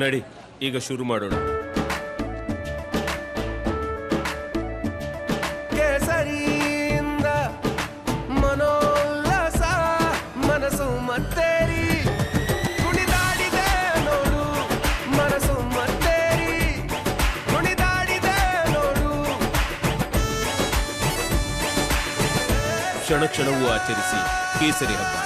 ನಡಿ ಈಗ ಶುರು ಮಾಡೋಣ. ಕೇಸರಿಯಿಂದ ಮನೋಲ್ಲಾಸ ಮನಸ್ಸು ಮತ್ತೇರಿ ಕುಣಿದಾಡಿದೆ ನೋಡು, ಮನಸ್ಸು ಮತ್ತೇರಿ ಕುಣಿದಾಡಿದೆ ನೋಡು. ಕ್ಷಣ ಕ್ಷಣವೂ ಆಚರಿಸಿ ಕೇಸರಿ ಹಬ್ಬ.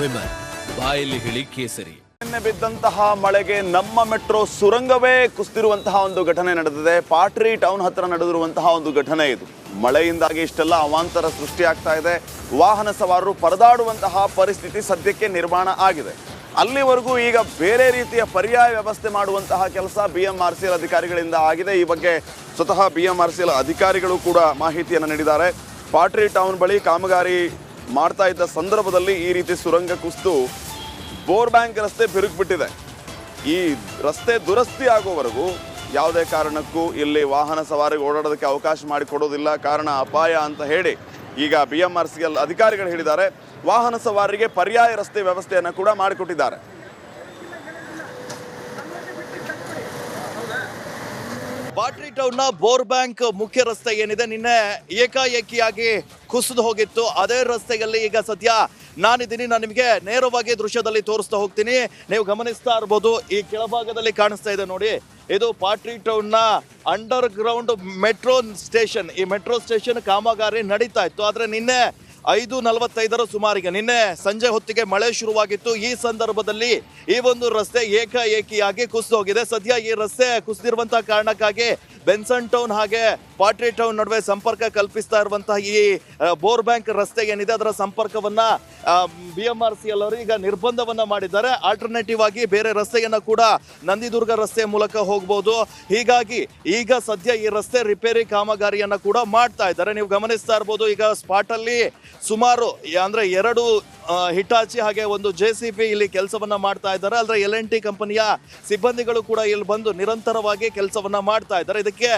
ವಿಮಲ್ ಬಾಯಲ್ಲಿ ಹೇಳಿ ಕೇಸರಿ. ನಿನ್ನೆ ಬಿದ್ದಂತಹ ಮಳೆಗೆ ನಮ್ಮ ಮೆಟ್ರೋ ಸುರಂಗವೇ ಕುಸಿದಿರುವಂತಹ ಒಂದು ಘಟನೆ ನಡೆದಿದೆ. ಪಾಟ್ರಿ ಟೌನ್ ಹತ್ರ ನಡೆದಿರುವಂತಹ ಒಂದು ಘಟನೆ ಇದು. ಮಳೆಯಿಂದಾಗಿ ಇಷ್ಟೆಲ್ಲ ಅವಾಂತರ ಸೃಷ್ಟಿಯಾಗ್ತಾ ಇದೆ. ವಾಹನ ಸವಾರರು ಪರದಾಡುವಂತಹ ಪರಿಸ್ಥಿತಿ ಸದ್ಯಕ್ಕೆ ನಿರ್ಮಾಣ ಆಗಿದೆ. ಅಲ್ಲಿವರೆಗೂ ಈಗ ಬೇರೆ ರೀತಿಯ ಪರ್ಯಾಯ ವ್ಯವಸ್ಥೆ ಮಾಡುವಂತಹ ಕೆಲಸ BMRCL ಅಧಿಕಾರಿಗಳಿಂದ ಆಗಿದೆ. ಈ ಬಗ್ಗೆ ಸ್ವತಃ BMRCL ಅಧಿಕಾರಿಗಳು ಕೂಡ ಮಾಹಿತಿಯನ್ನು ನೀಡಿದ್ದಾರೆ. ಪಾಟ್ರಿ ಟೌನ್ ಬಳಿ ಕಾಮಗಾರಿ ಮಾಡ್ತಾ ಇದ್ದ ಸಂದರ್ಭದಲ್ಲಿ ಈ ರೀತಿ ಸುರಂಗ ಕುಸಿದು ಬೋರ್ ಬ್ಯಾಂಕ್ ರಸ್ತೆ ಬಿರುಕುಬಿಟ್ಟಿದೆ. ಈ ರಸ್ತೆ ದುರಸ್ತಿ ಆಗುವವರೆಗೂ ಯಾವುದೇ ಕಾರಣಕ್ಕೂ ಇಲ್ಲಿ ವಾಹನ ಸವಾರಿಗೆ ಓಡಾಡೋದಕ್ಕೆ ಅವಕಾಶ ಮಾಡಿಕೊಡೋದಿಲ್ಲ, ಕಾರಣ ಅಪಾಯ ಅಂತ ಹೇಳಿ ಈಗ BMRCL ಅಧಿಕಾರಿಗಳು ಹೇಳಿದ್ದಾರೆ. ವಾಹನ ಸವಾರರಿಗೆ ಪರ್ಯಾಯ ರಸ್ತೆ ವ್ಯವಸ್ಥೆಯನ್ನು ಕೂಡ ಮಾಡಿಕೊಟ್ಟಿದ್ದಾರೆ. ಪಾಟ್ರಿ ಟೌನ್ನ ಬೋರ್ ಬ್ಯಾಂಕ್ ಮುಖ್ಯ ರಸ್ತೆ ಏನಿದೆ ನಿನ್ನೆ ಏಕಾಏಕಿಯಾಗಿ ಕುಸಿದು ಹೋಗಿತ್ತು. ಅದೇ ರಸ್ತೆಯಲ್ಲಿ ಈಗ ಸದ್ಯ ನಾನಿದ್ದೀನಿ. ನಾನು ನಿಮಗೆ ನೇರವಾಗಿ ದೃಶ್ಯದಲ್ಲಿ ತೋರಿಸ್ತಾ ಹೋಗ್ತೀನಿ. ನೀವು ಗಮನಿಸ್ತಾ ಇರ್ಬೋದು, ಈ ಕೆಳಭಾಗದಲ್ಲಿ ಕಾಣಿಸ್ತಾ ಇದೆ ನೋಡಿ, ಇದು ಪಾಟ್ರಿ ಟೌನ್ನ ಅಂಡರ್ ಗ್ರೌಂಡ್ ಮೆಟ್ರೋ ಸ್ಟೇಷನ್. ಈ ಮೆಟ್ರೋ ಸ್ಟೇಷನ್ ಕಾಮಗಾರಿ ನಡೀತಾ ಇತ್ತು. ಆದರೆ ನಿನ್ನೆ 5:45 ಸುಮಾರಿಗೆ ನಿನ್ನೆ ಸಂಜೆ ಹೊತ್ತಿಗೆ ಮಳೆ ಶುರುವಾಗಿತ್ತು. ಈ ಸಂದರ್ಭದಲ್ಲಿ ಈ ಒಂದು ರಸ್ತೆ ಏಕಾಏಕಿಯಾಗಿ ಕುಸಿದು ಹೋಗಿದೆ. ಸದ್ಯ ಈ ರಸ್ತೆ ಕುಸಿದಿರುವಂತಹ ಕಾರಣಕ್ಕಾಗಿ ಬೆನ್ಸನ್ ಟೌನ್ ಹಾಗೆ ಪಾಟ್ರಿ ಟೌನ್ ನಡುವೆ ಸಂಪರ್ಕ ಕಲ್ಪಿಸ್ತಾ ಇರುವಂತಹ ಈ ಬೋರ್ ಬ್ಯಾಂಕ್ ರಸ್ತೆ ಏನಿದೆ ಅದರ ಸಂಪರ್ಕವನ್ನ BMRCL ಅವರು ಈಗ ನಿರ್ಬಂಧವನ್ನ ಮಾಡಿದ್ದಾರೆ. ಆಲ್ಟರ್ನೇಟಿವ್ ಆಗಿ ಬೇರೆ ರಸ್ತೆಯನ್ನ ಕೂಡ ನಂದಿದುರ್ಗ ರಸ್ತೆ ಮೂಲಕ ಹೋಗಬಹುದು. ಹೀಗಾಗಿ ಈಗ ಸದ್ಯ ಈ ರಸ್ತೆ ರಿಪೇರಿ ಕಾಮಗಾರಿಯನ್ನ ಕೂಡ ಮಾಡ್ತಾ ಇದ್ದಾರೆ. ನೀವು ಗಮನಿಸ್ತಾ ಇರ್ಬೋದು, ಈಗ ಸ್ಪಾಟ್ ಅಲ್ಲಿ ಸುಮಾರು ಅಂದ್ರೆ 2 ಹಿಟಾಚಿ ಹಾಗೆ ಒಂದು JCB ಇಲ್ಲಿ ಕೆಲಸವನ್ನ ಮಾಡ್ತಾ ಇದ್ದಾರೆ. ಅಲ್ಲದೆ L&T ಕಂಪನಿಯ ಸಿಬ್ಬಂದಿಗಳು ಕೂಡ ಇಲ್ಲಿ ಬಂದು ನಿರಂತರವಾಗಿ ಕೆಲಸವನ್ನ ಮಾಡ್ತಾ ಇದ್ದಾರೆ. ಇದಕ್ಕೆ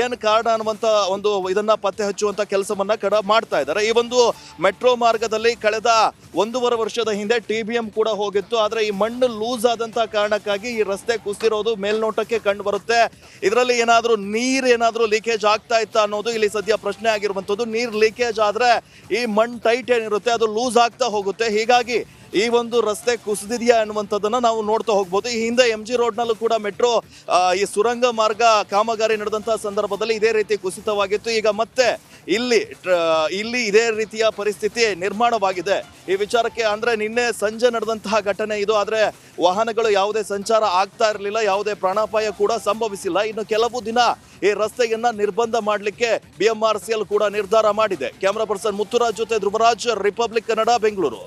ಏನು ಕಾರಣ ಅನ್ನುವಂತ ಒಂದು ಇದನ್ನ ಪತ್ತೆ ಹಚ್ಚುವಂತ ಕೆಲಸವನ್ನ ಮಾಡ್ತಾ ಇದ್ದಾರೆ. ಈ ಒಂದು ಮೆಟ್ರೋ ಮಾರ್ಗದಲ್ಲಿ ಕಳೆದ 1.5 ವರ್ಷದ ಹಿಂದೆ TBM ಕೂಡ ಹೋಗಿತ್ತು. ಆದ್ರೆ ಈ ಮಣ್ಣು ಲೂಸ್ ಆದಂತಹ ಕಾರಣಕ್ಕಾಗಿ ಈ ರಸ್ತೆ ಕುಸಿದಿರೋದು ಮೇಲ್ನೋಟಕ್ಕೆ ಕಂಡು ಬರುತ್ತೆ. ಇದರಲ್ಲಿ ನೀರು ಲೀಕೇಜ್ ಆಗ್ತಾ ಇತ್ತಾ ಅನ್ನೋದು ಇಲ್ಲಿ ಸದ್ಯ ಪ್ರಶ್ನೆ ಆಗಿರುವಂತದ್ದು. ನೀರು ಲೀಕೇಜ್ ಆದ್ರೆ ಈ ಮಣ್ಣು ಟೈಟ್ ಏನಿರುತ್ತೆ ಅದು ಲೂಸ್ ಆಗ್ತಾ ಹೋಗುತ್ತೆ. ಹೀಗಾಗಿ ಈ ಒಂದು ರಸ್ತೆ ಕುಸಿದಿದೆಯಾ ಅನ್ನುವಂಥದ್ದನ್ನ ನಾವು ನೋಡ್ತಾ ಹೋಗ್ಬೋದು. ಈ ಹಿಂದೆ MG ರೋಡ್ನಲ್ಲೂ ಕೂಡ ಮೆಟ್ರೋ ಈ ಸುರಂಗ ಮಾರ್ಗ ಕಾಮಗಾರಿ ನಡೆದಂತಹ ಸಂದರ್ಭದಲ್ಲಿ ಇದೇ ರೀತಿ ಕುಸಿತವಾಗಿತ್ತು. ಈಗ ಮತ್ತೆ ಇಲ್ಲಿ ಇದೇ ರೀತಿಯ ಪರಿಸ್ಥಿತಿ ನಿರ್ಮಾಣವಾಗಿದೆ. ಈ ವಿಚಾರಕ್ಕೆ ಅಂದ್ರೆ ನಿನ್ನೆ ಸಂಜೆ ನಡೆದಂತಹ ಘಟನೆ ಇದು. ಆದ್ರೆ ವಾಹನಗಳು ಯಾವುದೇ ಸಂಚಾರ ಆಗ್ತಾ ಇರಲಿಲ್ಲ, ಯಾವುದೇ ಪ್ರಾಣಾಪಾಯ ಕೂಡ ಸಂಭವಿಸಿಲ್ಲ. ಇನ್ನು ಕೆಲವು ದಿನ ಈ ರಸ್ತೆಯನ್ನ ನಿರ್ಬಂಧ ಮಾಡಲಿಕ್ಕೆ BMRCL ಕೂಡ ನಿರ್ಧಾರ ಮಾಡಿದೆ. ಕ್ಯಾಮರಾ ಪರ್ಸನ್ ಮುತ್ತುರಾಜ್ ಜೊತೆ ಧ್ರುವರಾಜ್, ರಿಪಬ್ಲಿಕ್ ಕನ್ನಡ, ಬೆಂಗಳೂರು.